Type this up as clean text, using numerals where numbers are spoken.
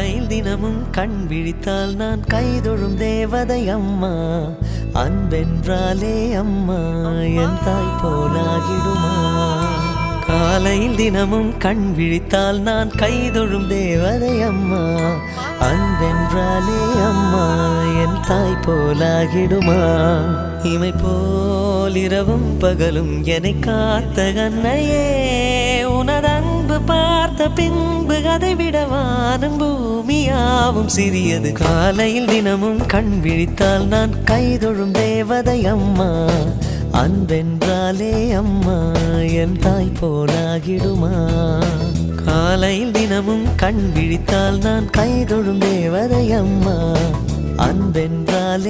காலையில் தினமும் கண் விழித்தால் நான் கைதொழும் தேவதை அம்மா. அன்பென்றாலே அம்மா என் தாய் போலாகிடுமா. காலையில் தினமும் கண் விழித்தால் நான் கைதொழும் தேவதை அம்மா. அன்பென்றாலே அம்மா என் தாய் போலாகிடுமா. இமை போல் இரவும் பகலும் என்னை காத்த கண்ணையே, உனது அன்பு பார்த்த பின்பு அதை விட வானம் பூமியாவும் சிறியது. காலையில் தினமும் கண் விழித்தால் நான் கைதொழும் தேவதை அம்மா. அன்பென்றாலே அம்மா என் தாய் போலாகிடுமா. காலையில் தினமும் கண் விழித்தால் நான் கைதொழும் தேவதை அம்மா. அன்பென்றாலே